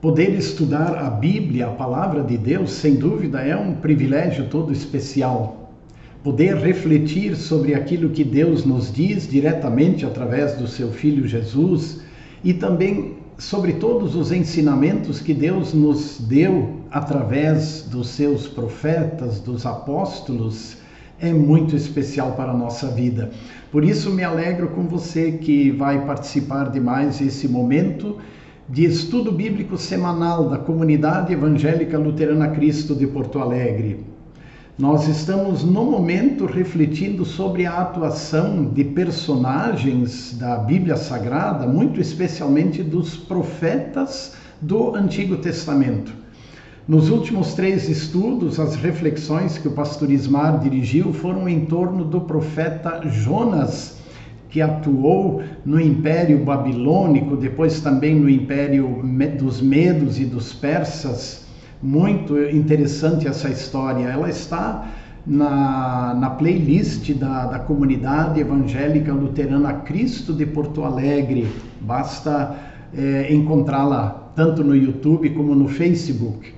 Poder estudar a Bíblia, a palavra de Deus, sem dúvida é um privilégio todo especial. Poder refletir sobre aquilo que Deus nos diz diretamente através do seu Filho Jesus e também sobre todos os ensinamentos que Deus nos deu através dos seus profetas, dos apóstolos, é muito especial para a nossa vida. Por isso me alegro com você que vai participar de mais esse momento de estudo bíblico semanal da Comunidade Evangélica Luterana Cristo de Porto Alegre. Nós estamos no momento refletindo sobre a atuação de personagens da Bíblia Sagrada, muito especialmente dos profetas do Antigo Testamento. Nos últimos 3 estudos, as reflexões que o pastor Ismar dirigiu foram em torno do profeta Jonas, que atuou no Império Babilônico, depois também no Império dos Medos e dos Persas. Muito interessante essa história. Ela está na playlist da Comunidade Evangélica Luterana Cristo de Porto Alegre. Basta encontrá-la tanto no YouTube como no Facebook.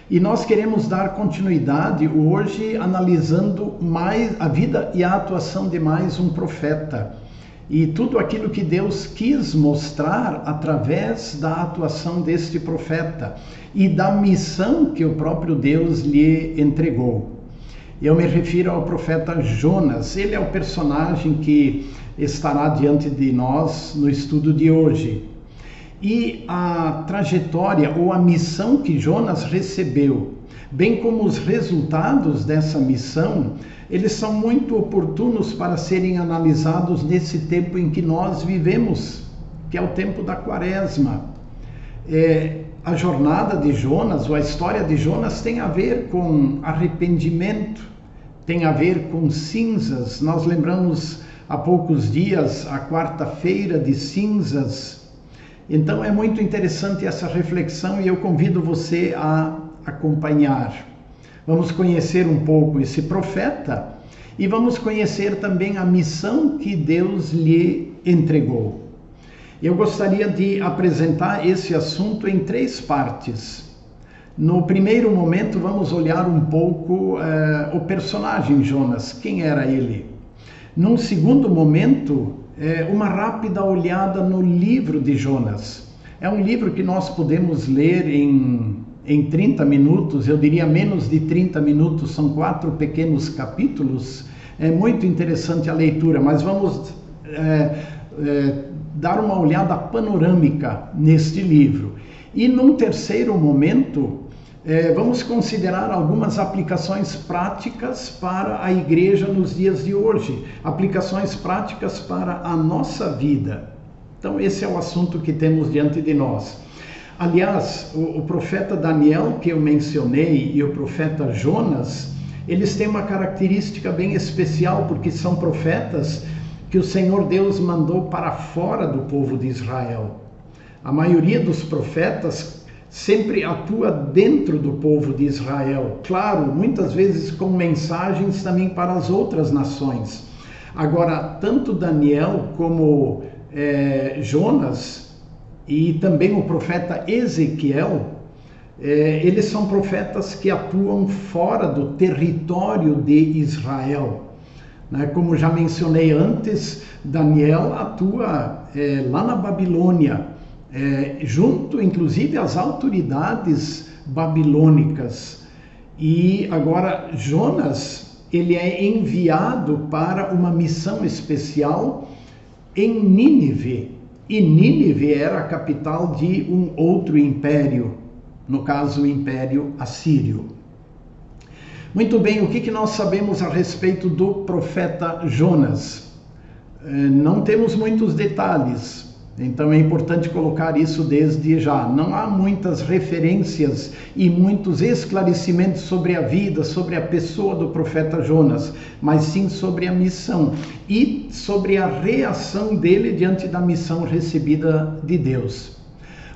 E nós queremos dar continuidade hoje analisando mais a vida e a atuação de mais um profeta. E tudo aquilo que Deus quis mostrar através da atuação deste profeta e da missão que o próprio Deus lhe entregou. Eu me refiro ao profeta Jonas. Ele é o personagem que estará diante de nós no estudo de hoje. E a trajetória ou a missão que Jonas recebeu, bem como os resultados dessa missão, eles são muito oportunos para serem analisados nesse tempo em que nós vivemos, que é o tempo da Quaresma. A jornada de Jonas, ou a história de Jonas, tem a ver com arrependimento, tem a ver com cinzas. Nós lembramos há poucos dias a quarta-feira de cinzas. Então é muito interessante essa reflexão e eu convido você a acompanhar. Vamos conhecer um pouco esse profeta e vamos conhecer também a missão que Deus lhe entregou. Eu gostaria de apresentar esse assunto em 3 partes. No primeiro momento, vamos olhar um pouco o personagem Jonas, quem era ele. Num segundo momento, uma rápida olhada no livro de Jonas. É um livro que nós podemos ler em 30 minutos, eu diria menos de 30 minutos, são 4 pequenos capítulos. É muito interessante a leitura, mas vamos dar uma olhada panorâmica neste livro. E num terceiro momento, vamos considerar algumas aplicações práticas para a igreja nos dias de hoje, aplicações práticas para a nossa vida. Então esse é o assunto que temos diante de nós. Aliás, o profeta Daniel, que eu mencionei, e o profeta Jonas, eles têm uma característica bem especial, porque são profetas que o Senhor Deus mandou para fora do povo de Israel. A maioria dos profetas sempre atua dentro do povo de Israel. Claro, muitas vezes com mensagens também para as outras nações. Agora, tanto Daniel como Jonas e também o profeta Ezequiel, eles são profetas que atuam fora do território de Israel. Como já mencionei antes, Daniel atua lá na Babilônia, junto inclusive às autoridades babilônicas. E agora Jonas, ele é enviado para uma missão especial em Nínive. E Nínive era a capital de um outro império, no caso o Império Assírio. Muito bem, o que nós sabemos a respeito do profeta Jonas? Não temos muitos detalhes, então é importante colocar isso desde já. Não há muitas referências e muitos esclarecimentos sobre a vida, sobre a pessoa do profeta Jonas, mas sim sobre a missão e sobre a reação dele diante da missão recebida de Deus.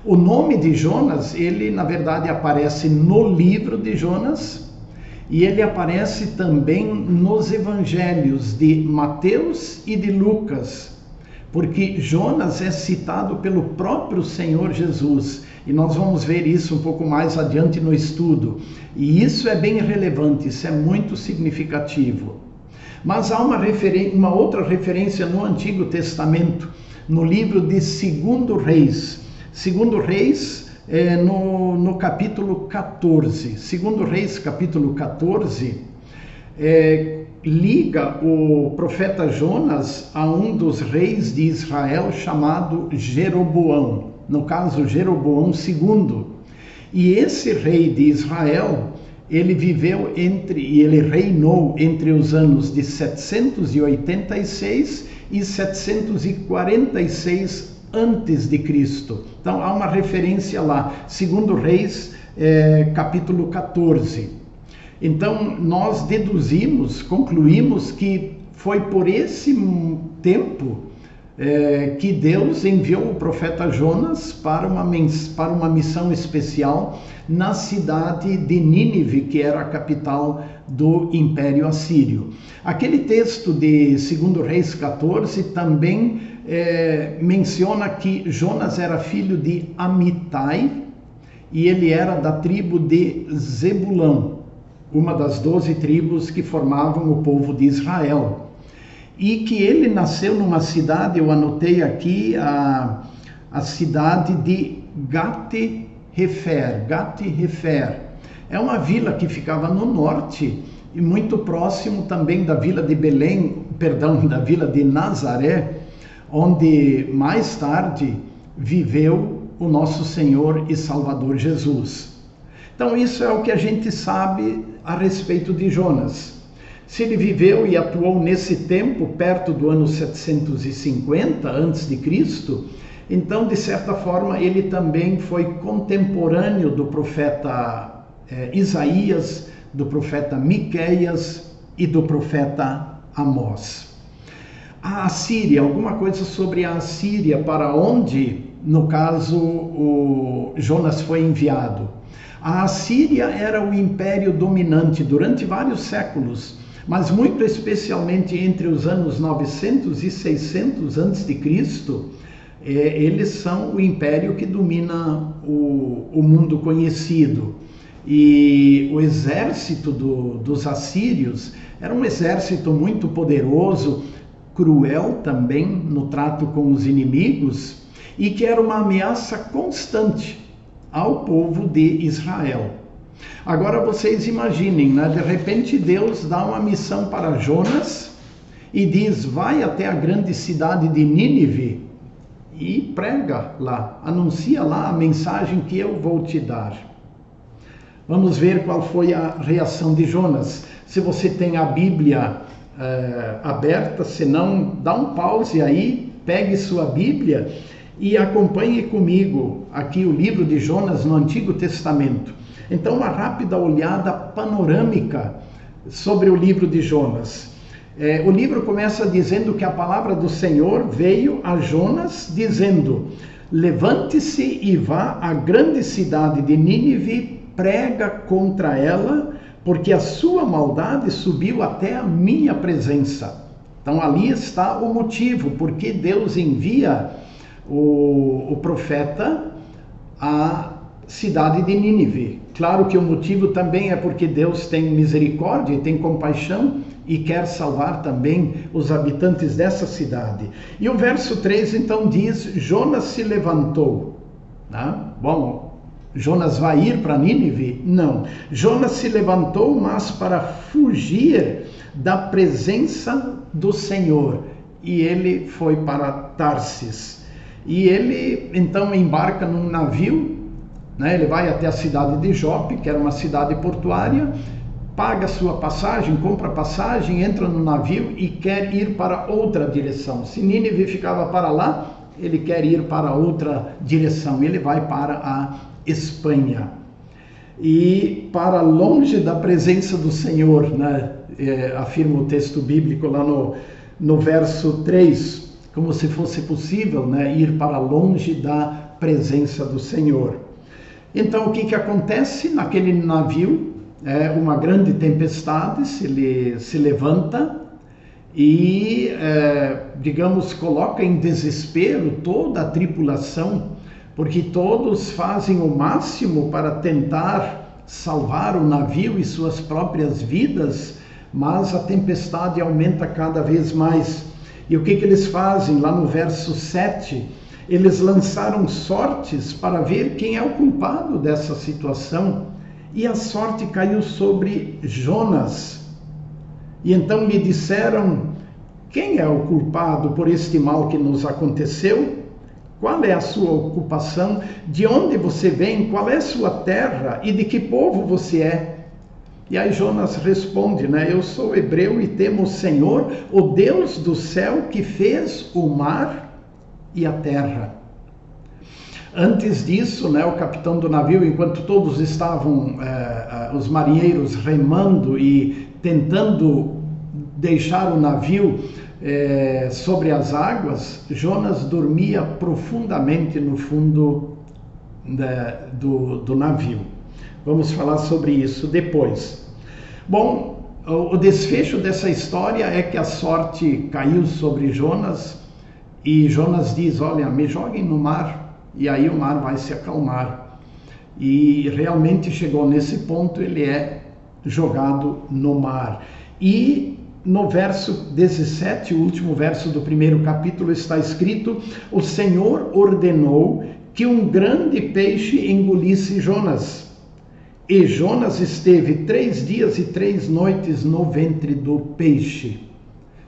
O nome de Jonas, ele na verdade aparece no livro de Jonas e ele aparece também nos evangelhos de Mateus e de Lucas, porque Jonas é citado pelo próprio Senhor Jesus. E nós vamos ver isso um pouco mais adiante no estudo. E isso é bem relevante, isso é muito significativo. Mas há uma outra referência no Antigo Testamento, no livro de 2 Reis. 2 Reis, no capítulo 14. 2 Reis, capítulo 14, liga o profeta Jonas a um dos reis de Israel chamado Jeroboão. No caso, Jeroboão II. E esse rei de Israel, ele reinou entre os anos de 786 e 746 antes de Cristo. Então há uma referência lá, 2 Reis, capítulo 14. Então nós concluímos que foi por esse tempo que Deus enviou o profeta Jonas para uma missão especial na cidade de Nínive, que era a capital do Império Assírio. Aquele texto de 2 Reis 14 também menciona que Jonas era filho de Amitai e ele era da tribo de Zebulão, uma das 12 tribos que formavam o povo de Israel. E que ele nasceu numa cidade, eu anotei aqui, a cidade de Gat-Hefer. Gat-Hefer é uma vila que ficava no norte e muito próximo também da vila de da vila de Nazaré, onde mais tarde viveu o nosso Senhor e Salvador Jesus. Então isso é o que a gente sabe a respeito de Jonas. Se ele viveu e atuou nesse tempo, perto do ano 750 a.C., então, de certa forma, ele também foi contemporâneo do profeta Isaías, do profeta Miqueias e do profeta Amós. A Assíria, alguma coisa sobre a Assíria, para onde, no caso, o Jonas foi enviado. A Assíria era o império dominante durante vários séculos, mas muito especialmente entre os anos 900 e 600 a.C., eles são o império que domina o mundo conhecido. E o exército dos assírios era um exército muito poderoso, cruel também no trato com os inimigos, e que era uma ameaça constante ao povo de Israel. Agora vocês imaginem, né? De repente Deus dá uma missão para Jonas e diz: vai até a grande cidade de Nínive e prega lá, anuncia lá a mensagem que eu vou te dar. Vamos ver qual foi a reação de Jonas. Se você tem a Bíblia aberta, se não, dá um pause aí, pegue sua Bíblia e acompanhe comigo aqui o livro de Jonas no Antigo Testamento. Então, uma rápida olhada panorâmica sobre o livro de Jonas. O livro começa dizendo que a palavra do Senhor veio a Jonas, dizendo: levante-se e vá à grande cidade de Nínive, prega contra ela, porque a sua maldade subiu até a minha presença. Então, ali está o motivo, porque Deus envia o profeta à cidade de Nínive. Claro que o motivo também é porque Deus tem misericórdia e tem compaixão e quer salvar também os habitantes dessa cidade. E o verso 3 então diz: Jonas se levantou. Bom, Jonas vai ir para Nínive? Não. Jonas se levantou, mas para fugir da presença do Senhor. E ele foi para Tarsis. E ele então embarca num navio, ele vai até a cidade de Jope, que era uma cidade portuária, paga sua passagem, compra passagem, entra no navio e quer ir para outra direção. Se Nínive ficava para lá, ele quer ir para outra direção. Ele vai para a Espanha. E para longe da presença do Senhor, afirma o texto bíblico lá no verso 3, como se fosse possível ir para longe da presença do Senhor. Então, o que acontece naquele navio? Uma grande tempestade se levanta e, coloca em desespero toda a tripulação, porque todos fazem o máximo para tentar salvar o navio e suas próprias vidas, mas a tempestade aumenta cada vez mais. E o que eles fazem? Lá no verso 7, eles lançaram sortes para ver quem é o culpado dessa situação, e a sorte caiu sobre Jonas. E então lhe disseram: quem é o culpado por este mal que nos aconteceu? Qual é a sua ocupação? De onde você vem? Qual é a sua terra? E de que povo você é? E aí Jonas responde, eu sou hebreu e temo o Senhor, o Deus do céu, que fez o mar e a terra. Antes disso, o capitão do navio, enquanto todos estavam, os marinheiros, remando e tentando deixar o navio sobre as águas, Jonas dormia profundamente no fundo do navio. Vamos falar sobre isso depois. Bom, o desfecho dessa história é que a sorte caiu sobre Jonas e Jonas diz: olha, me joguem no mar e aí o mar vai se acalmar. E realmente chegou nesse ponto, ele é jogado no mar. E no verso 17, o último verso do primeiro capítulo, está escrito: o Senhor ordenou que um grande peixe engolisse Jonas. E Jonas esteve 3 dias e 3 noites no ventre do peixe.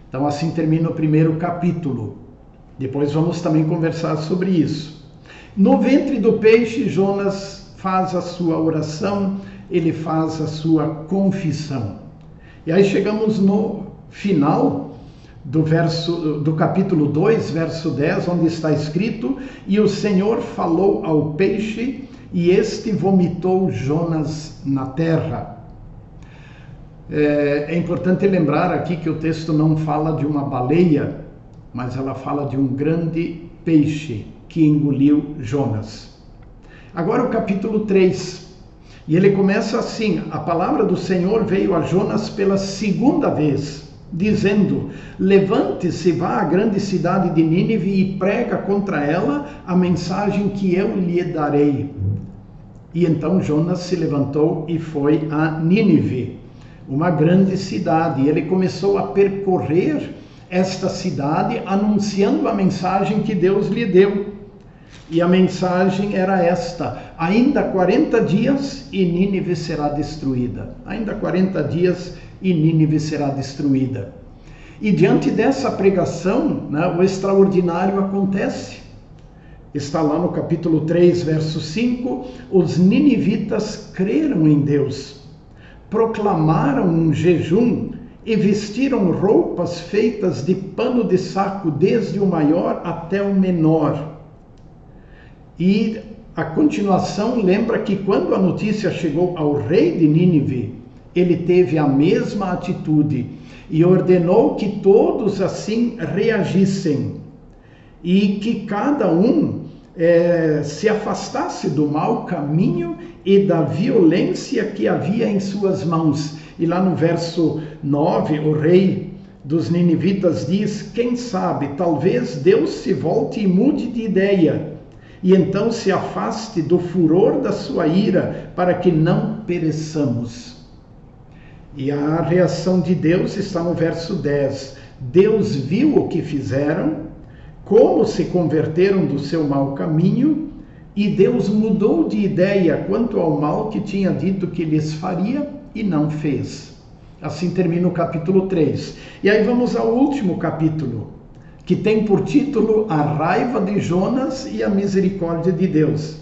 Então assim termina o primeiro capítulo. Depois vamos também conversar sobre isso. No ventre do peixe, Jonas faz a sua oração, ele faz a sua confissão. E aí chegamos no final do capítulo 2, verso 10, onde está escrito: e o Senhor falou ao peixe, e este vomitou Jonas na terra. É importante lembrar aqui que o texto não fala de uma baleia, mas ela fala de um grande peixe que engoliu Jonas. Agora o capítulo 3, e ele começa assim: a palavra do Senhor veio a Jonas pela segunda vez, dizendo: levante-se, vá à grande cidade de Nínive e prega contra ela a mensagem que eu lhe darei. E então Jonas se levantou e foi a Nínive, uma grande cidade. E ele começou a percorrer esta cidade, anunciando a mensagem que Deus lhe deu. E a mensagem era esta: ainda 40 dias e Nínive será destruída. Ainda 40 dias e Nínive será destruída. E diante dessa pregação, o extraordinário acontece. Está lá no capítulo 3, verso 5, os ninivitas creram em Deus, proclamaram um jejum e vestiram roupas feitas de pano de saco, desde o maior até o menor. E a continuação lembra que quando a notícia chegou ao rei de Nínive, ele teve a mesma atitude e ordenou que todos assim reagissem e que cada um se afastasse do mau caminho e da violência que havia em suas mãos. E lá no verso 9, o rei dos ninivitas diz: quem sabe, talvez Deus se volte e mude de ideia, e então se afaste do furor da sua ira, para que não pereçamos. E a reação de Deus está no verso 10. Deus viu o que fizeram, como se converteram do seu mau caminho, e Deus mudou de ideia quanto ao mal que tinha dito que lhes faria e não fez. Assim termina o capítulo 3. E aí vamos ao último capítulo, que tem por título A Raiva de Jonas e a Misericórdia de Deus.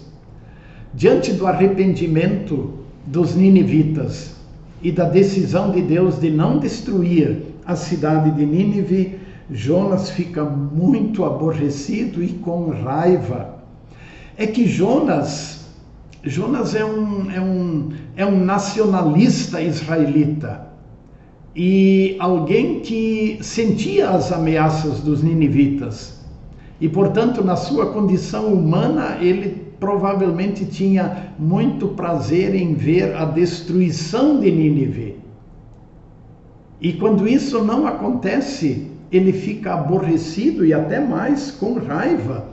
Diante do arrependimento dos ninivitas e da decisão de Deus de não destruir a cidade de Nínive, Jonas fica muito aborrecido e com raiva. É que Jonas é um nacionalista israelita e alguém que sentia as ameaças dos ninivitas. E, portanto, na sua condição humana, ele provavelmente tinha muito prazer em ver a destruição de Nínive. E quando isso não acontece, ele fica aborrecido e até mais com raiva.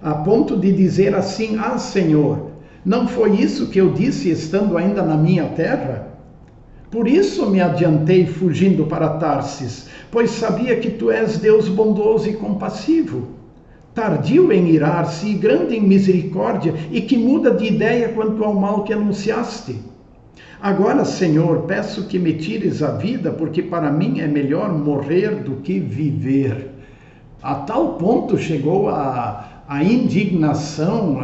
a ponto de dizer assim: ah, Senhor, não foi isso que eu disse estando ainda na minha terra? Por isso me adiantei fugindo para Tarsis, pois sabia que tu és Deus bondoso e compassivo, tardio em irar-se e grande em misericórdia, e que muda de ideia quanto ao mal que anunciaste. Agora, Senhor, peço que me tires a vida, porque para mim é melhor morrer do que viver. A tal ponto chegou a indignação,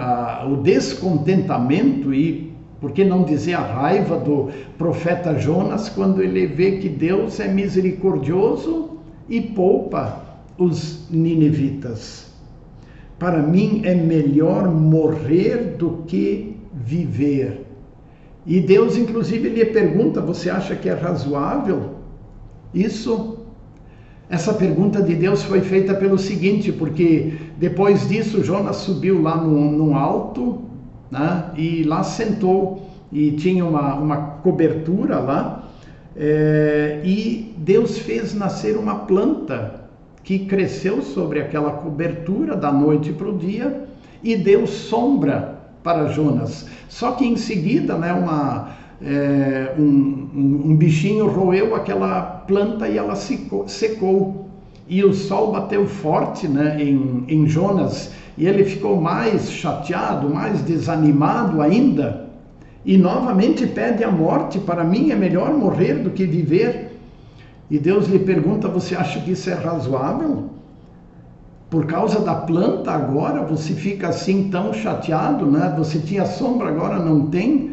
o descontentamento e, por que não dizer, a raiva do profeta Jonas, quando ele vê que Deus é misericordioso e poupa os ninivitas. Para mim é melhor morrer do que viver. E Deus, inclusive, lhe pergunta: você acha que é razoável isso? Essa pergunta de Deus foi feita pelo seguinte, porque depois disso Jonas subiu lá num alto, né, e lá sentou, e tinha uma cobertura lá, e Deus fez nascer uma planta que cresceu sobre aquela cobertura da noite para o dia e deu sombra para Jonas. Só que em seguida, né, um bichinho roeu aquela planta e ela secou. E o sol bateu forte, né, em Jonas, e ele ficou mais chateado, mais desanimado ainda, e novamente pede a morte. Para mim é melhor morrer do que viver. E Deus lhe pergunta: você acha que isso é razoável? Por causa da planta agora você fica assim tão chateado, né? Você tinha sombra, agora não tem,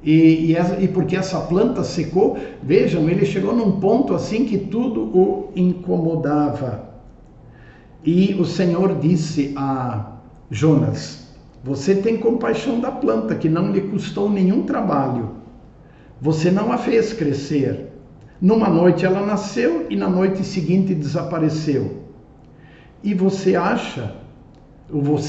e porque essa planta secou. Vejam, ele chegou num ponto assim que tudo o incomodava. E o Senhor disse a Jonas: você tem compaixão da planta, que não lhe custou nenhum trabalho. Você não a fez crescer. Numa noite ela nasceu e na noite seguinte desapareceu. E você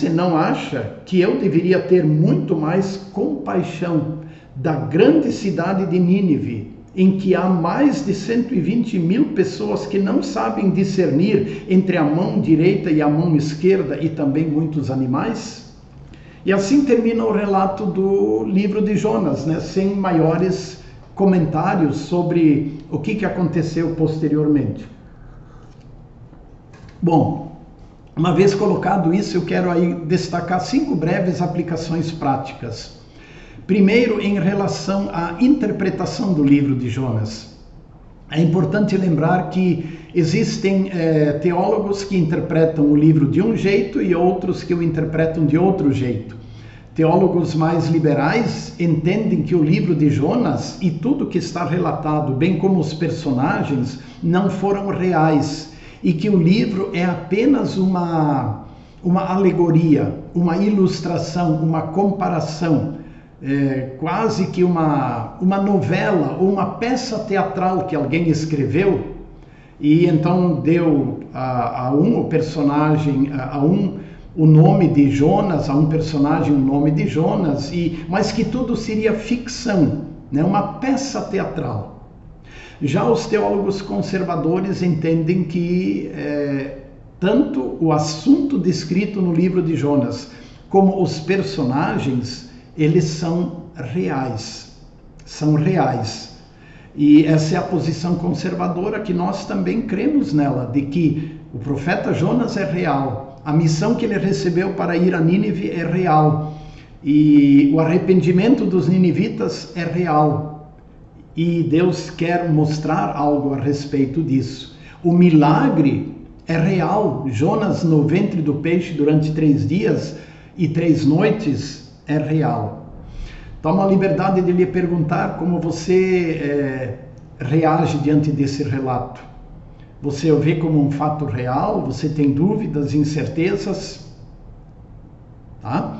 não acha que eu deveria ter muito mais compaixão da grande cidade de Nínive, em que há mais de 120.000 pessoas que não sabem discernir entre a mão direita e a mão esquerda, e também muitos animais? E assim termina o relato do livro de Jonas, né, sem maiores comentários sobre o que aconteceu posteriormente. Bom, uma vez colocado isso, eu quero aí destacar 5 breves aplicações práticas. Primeiro, em relação à interpretação do livro de Jonas. É importante lembrar que existem teólogos que interpretam o livro de um jeito e outros que o interpretam de outro jeito. Teólogos mais liberais entendem que o livro de Jonas e tudo que está relatado, bem como os personagens, não foram reais, e que o livro é apenas uma alegoria, uma ilustração, uma comparação, quase que uma novela ou uma peça teatral que alguém escreveu, e então deu a um personagem, o nome de Jonas, a um personagem o nome de Jonas, mas que tudo seria ficção, né? Uma peça teatral. Já os teólogos conservadores entendem que tanto o assunto descrito no livro de Jonas como os personagens, eles são reais. São reais. E essa é a posição conservadora, que nós também cremos nela, de que o profeta Jonas é real. A missão que ele recebeu para ir a Nínive é real. E o arrependimento dos ninivitas é real. E Deus quer mostrar algo a respeito disso. O milagre é real. Jonas no ventre do peixe durante 3 dias e 3 noites é real. Toma a liberdade de lhe perguntar como você reage diante desse relato. Você o vê como um fato real? Você tem dúvidas, incertezas? Tá?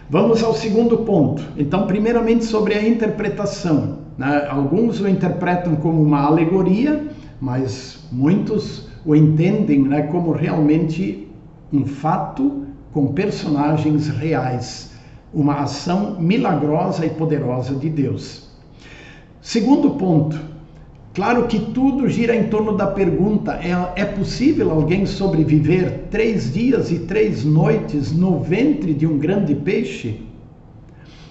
Vamos ao segundo ponto. Então, primeiramente sobre a interpretação, né? Alguns o interpretam como uma alegoria, mas muitos o entendem, né, como realmente um fato com personagens reais, uma ação milagrosa e poderosa de Deus. Segundo ponto, Claro que tudo gira em torno da pergunta: é possível alguém sobreviver 3 dias e 3 noites no ventre de um grande peixe?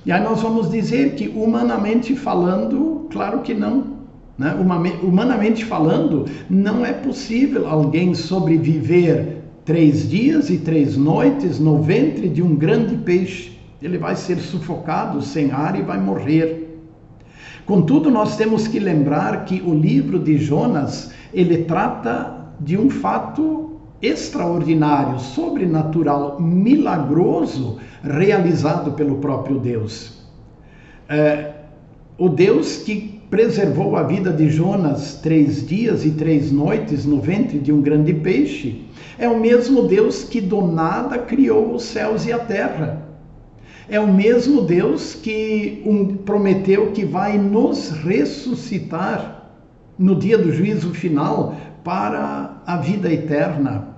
E aí nós vamos dizer que, humanamente falando, claro que não. Né? Humanamente falando, não é possível alguém sobreviver 3 dias e 3 noites no ventre de um grande peixe. Ele vai ser sufocado sem ar e vai morrer. Contudo, nós temos que lembrar que o livro de Jonas, ele trata de um fato extraordinário, sobrenatural, milagroso, realizado pelo próprio Deus. O Deus que preservou a vida de Jonas 3 dias e 3 noites no ventre de um grande peixe, é o mesmo Deus que do nada criou os céus e a terra. É o mesmo Deus que prometeu que vai nos ressuscitar no dia do juízo final para a vida eterna.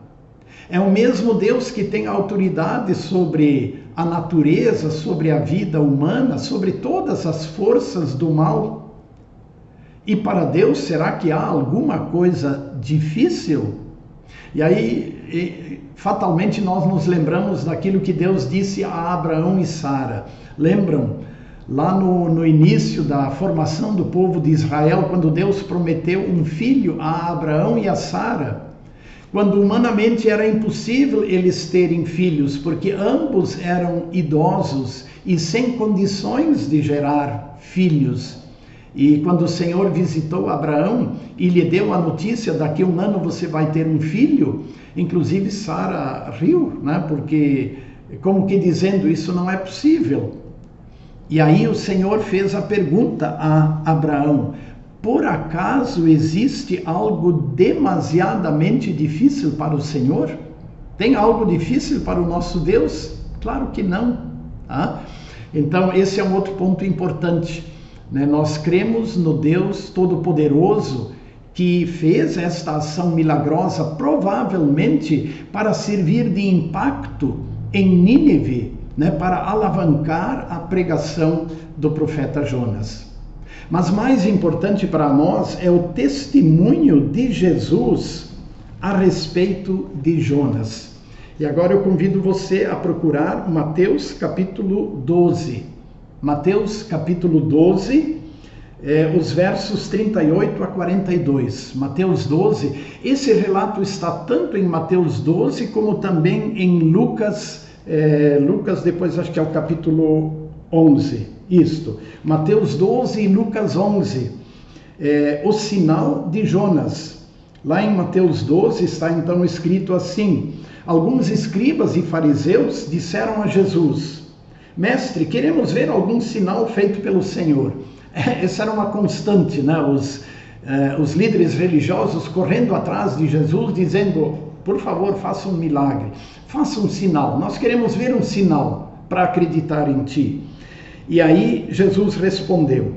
É o mesmo Deus que tem autoridade sobre a natureza, sobre a vida humana, sobre todas as forças do mal. E para Deus, será que há alguma coisa difícil? E aí, fatalmente, nós nos lembramos daquilo que Deus disse a Abraão e Sara. Lembram? Lá no início da formação do povo de Israel, quando Deus prometeu um filho a Abraão e a Sara, quando humanamente era impossível eles terem filhos, porque ambos eram idosos e sem condições de gerar filhos. E quando o Senhor visitou Abraão e lhe deu a notícia: daqui a um ano você vai ter um filho, inclusive Sara riu, né? Porque, como que dizendo, isso não é possível. E aí o Senhor fez a pergunta a Abraão: por acaso existe algo demasiadamente difícil para o Senhor? Tem algo difícil para o nosso Deus? Claro que não. Tá? Então esse é um outro ponto importante. Nós cremos no Deus Todo-Poderoso que fez esta ação milagrosa, provavelmente para servir de impacto em Nínive, para alavancar a pregação do profeta Jonas. Mas mais importante para nós é o testemunho de Jesus a respeito de Jonas. E agora eu convido você a procurar Mateus capítulo 12. Mateus capítulo 12, os versos 38 a 42. Mateus 12, esse relato está tanto em Mateus 12 como também em Lucas, depois acho que é o capítulo 11. Isto, Mateus 12 e Lucas 11, o sinal de Jonas. Lá em Mateus 12 está então escrito assim: alguns escribas e fariseus disseram a Jesus: Mestre, queremos ver algum sinal feito pelo Senhor. Essa era uma constante, né? Os líderes religiosos correndo atrás de Jesus, dizendo: por favor, faça um milagre, faça um sinal, nós queremos ver um sinal para acreditar em ti. E aí Jesus respondeu: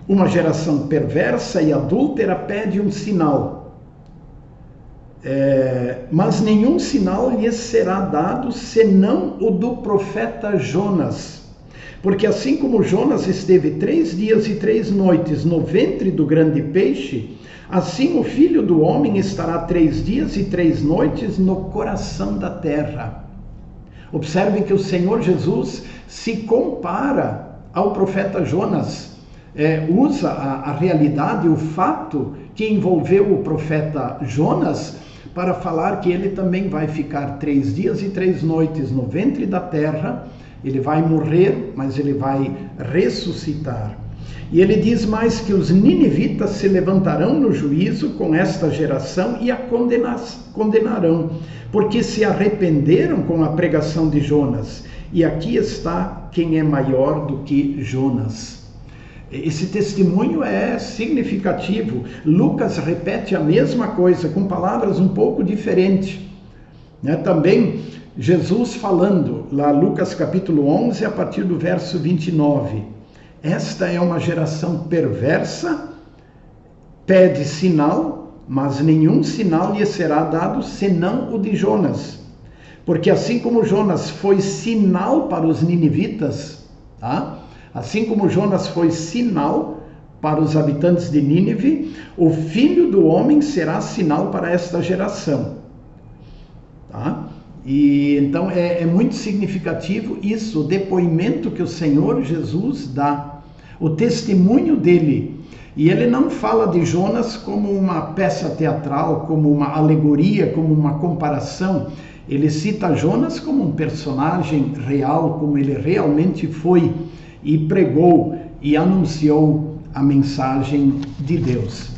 uma geração perversa e adúltera pede um sinal, mas nenhum sinal lhes será dado senão o do profeta Jonas. Porque assim como Jonas esteve 3 dias e 3 noites no ventre do grande peixe, assim o Filho do Homem estará 3 dias e 3 noites no coração da terra. Observem que o Senhor Jesus se compara ao profeta Jonas, usa a realidade, o fato que envolveu o profeta Jonas para falar que ele também vai ficar 3 dias e 3 noites no ventre da terra. Ele vai morrer, mas ele vai ressuscitar. E ele diz mais que os ninivitas se levantarão no juízo com esta geração e a condenarão, porque se arrependeram com a pregação de Jonas. E aqui está quem é maior do que Jonas. Esse testemunho é significativo. Lucas repete a mesma coisa, com palavras um pouco diferentes. Também Jesus falando, lá Lucas capítulo 11, a partir do verso 29. Esta é uma geração perversa, pede sinal, mas nenhum sinal lhe será dado senão o de Jonas. Porque assim como Jonas foi sinal para os ninivitas, tá? Assim como Jonas foi sinal para os habitantes de Nínive: o Filho do Homem será sinal para esta geração. Tá? E então é muito significativo isso, o depoimento que o Senhor Jesus dá, o testemunho dele. E ele não fala de Jonas como uma peça teatral, como uma alegoria, como uma comparação. Ele cita Jonas como um personagem real, como ele realmente foi e pregou e anunciou a mensagem de Deus.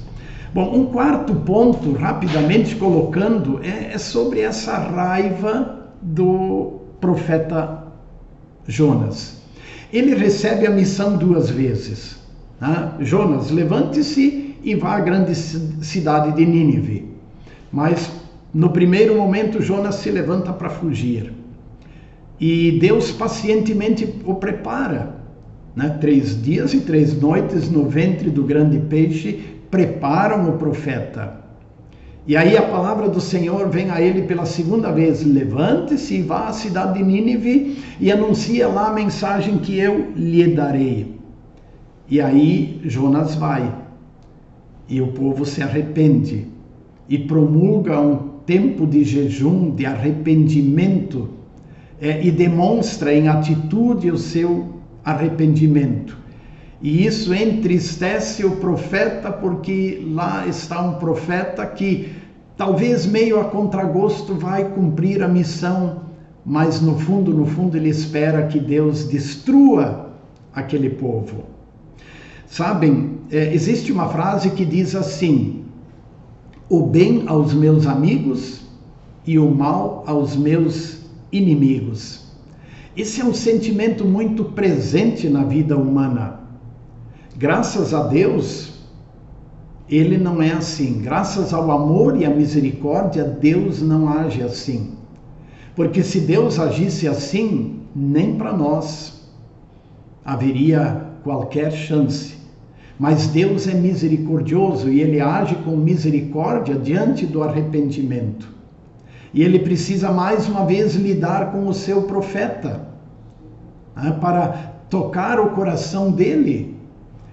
Bom, um quarto ponto, rapidamente colocando, é sobre essa raiva do profeta Jonas. Ele recebe a missão 2 vezes. Jonas, levante-se e vá à grande cidade de Nínive. Mas no primeiro momento Jonas se levanta para fugir. E Deus pacientemente o prepara. 3 dias e 3 noites no ventre do grande peixe preparam o profeta. E aí a palavra do Senhor vem a ele pela segunda vez: levante-se e vá à cidade de Nínive e anuncia lá a mensagem que eu lhe darei. E aí Jonas vai, e o povo se arrepende, e promulga um tempo de jejum, de arrependimento, e demonstra em atitude o seu arrependimento. E isso entristece o profeta, porque lá está um profeta que, talvez meio a contragosto, vai cumprir a missão, mas no fundo ele espera que Deus destrua aquele povo. Sabem, existe uma frase que diz assim: o bem aos meus amigos e o mal aos meus inimigos. Esse é um sentimento muito presente na vida humana. Graças a Deus, ele não é assim. Graças ao amor e à misericórdia, Deus não age assim. Porque se Deus agisse assim, nem para nós haveria qualquer chance. Mas Deus é misericordioso e ele age com misericórdia diante do arrependimento. E ele precisa mais uma vez lidar com o seu profeta, para tocar o coração dele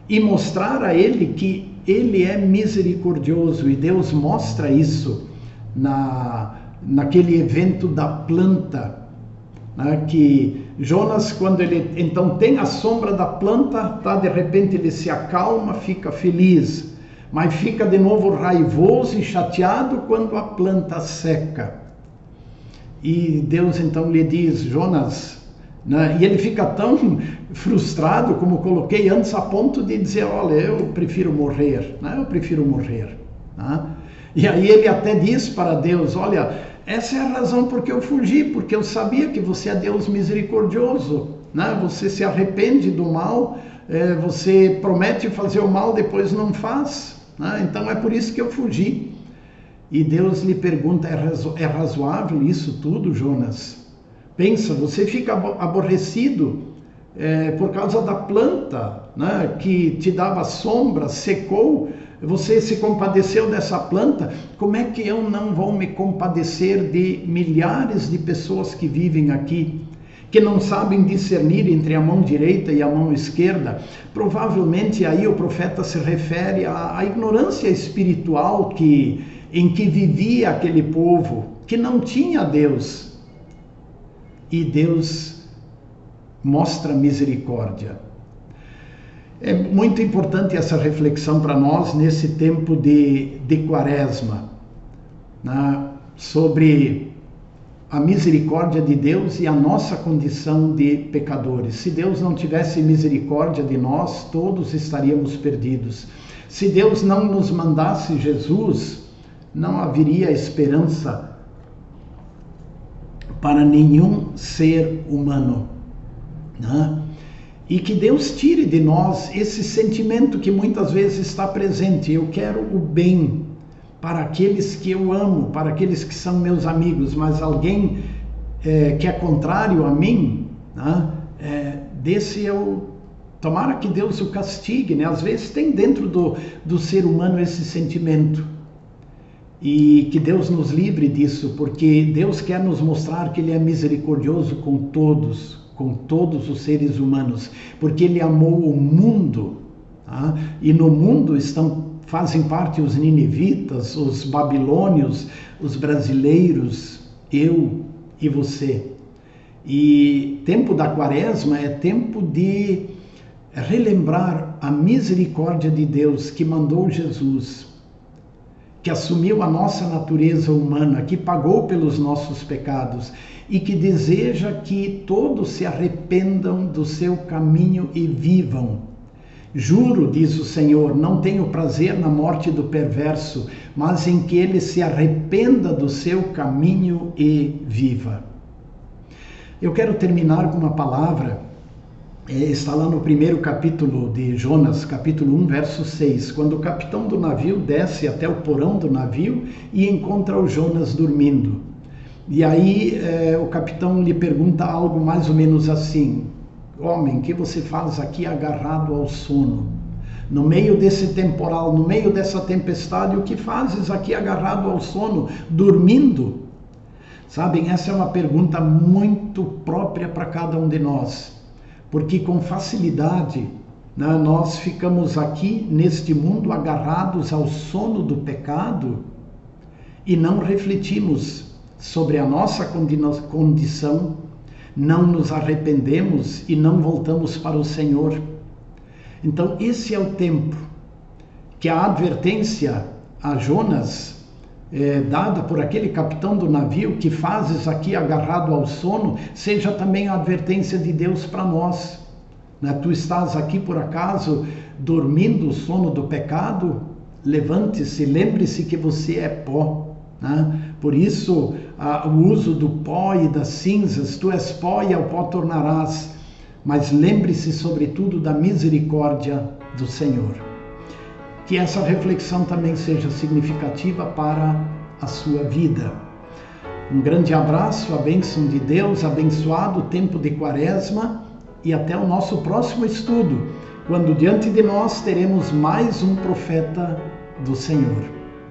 e mostrar a ele que ele é misericordioso. E Deus mostra isso naquele evento da planta, que Jonas, quando ele então tem a sombra da planta, de repente ele se acalma, fica feliz, mas fica de novo raivoso e chateado quando a planta seca. E Deus então lhe diz: Jonas, e ele fica tão frustrado, como coloquei antes, a ponto de dizer: olha, eu prefiro morrer, eu prefiro morrer. E aí ele até diz para Deus: olha, essa é a razão porque eu fugi, porque eu sabia que você é Deus misericordioso, você se arrepende do mal, você promete fazer o mal, depois não faz, então é por isso que eu fugi. E Deus lhe pergunta: é razoável isso tudo, Jonas? Pensa, você fica aborrecido por causa da planta, que te dava sombra, secou, você se compadeceu dessa planta. Como é que eu não vou me compadecer de milhares de pessoas que vivem aqui, que não sabem discernir entre a mão direita e a mão esquerda? Provavelmente aí o profeta se refere à ignorância espiritual em que vivia aquele povo, que não tinha Deus. E Deus mostra misericórdia. É muito importante essa reflexão para nós nesse tempo de quaresma, sobre a misericórdia de Deus e a nossa condição de pecadores. Se Deus não tivesse misericórdia de nós, todos estaríamos perdidos. Se Deus não nos mandasse Jesus, não haveria esperança para nenhum ser humano. E que Deus tire de nós esse sentimento que muitas vezes está presente: eu quero o bem para aqueles que eu amo, para aqueles que são meus amigos, mas alguém que é contrário a mim, desse eu... Tomara que Deus o castigue, Às vezes tem dentro do ser humano esse sentimento. E que Deus nos livre disso, porque Deus quer nos mostrar que Ele é misericordioso com todos os seres humanos, porque Ele amou o mundo, E no mundo fazem parte os ninivitas, os babilônios, os brasileiros, eu e você. E tempo da quaresma é tempo de relembrar a misericórdia de Deus que mandou Jesus, que assumiu a nossa natureza humana, que pagou pelos nossos pecados e que deseja que todos se arrependam do seu caminho e vivam. Juro, diz o Senhor, não tenho prazer na morte do perverso, mas em que ele se arrependa do seu caminho e viva. Eu quero terminar com uma palavra, está lá no primeiro capítulo de Jonas, capítulo 1, verso 6, quando o capitão do navio desce até o porão do navio e encontra o Jonas dormindo. E aí o capitão lhe pergunta algo mais ou menos assim: homem, o que você faz aqui agarrado ao sono? No meio desse temporal, no meio dessa tempestade, o que fazes aqui agarrado ao sono, dormindo? Sabem, essa é uma pergunta muito própria para cada um de nós, porque com facilidade nós ficamos aqui neste mundo agarrados ao sono do pecado e não refletimos sobre a nossa condição, não nos arrependemos e não voltamos para o Senhor. Então esse é o tempo que a advertência a Jonas, dada por aquele capitão do navio, que fazes aqui agarrado ao sono, seja também a advertência de Deus para nós. Tu estás aqui por acaso dormindo o sono do pecado? Levante-se, lembre-se que você é pó. Por isso o uso do pó e das cinzas, tu és pó e ao pó tornarás, mas lembre-se sobretudo da misericórdia do Senhor. Que essa reflexão também seja significativa para a sua vida. Um grande abraço, a bênção de Deus, abençoado tempo de quaresma e até o nosso próximo estudo, quando diante de nós teremos mais um profeta do Senhor.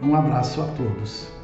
Um abraço a todos.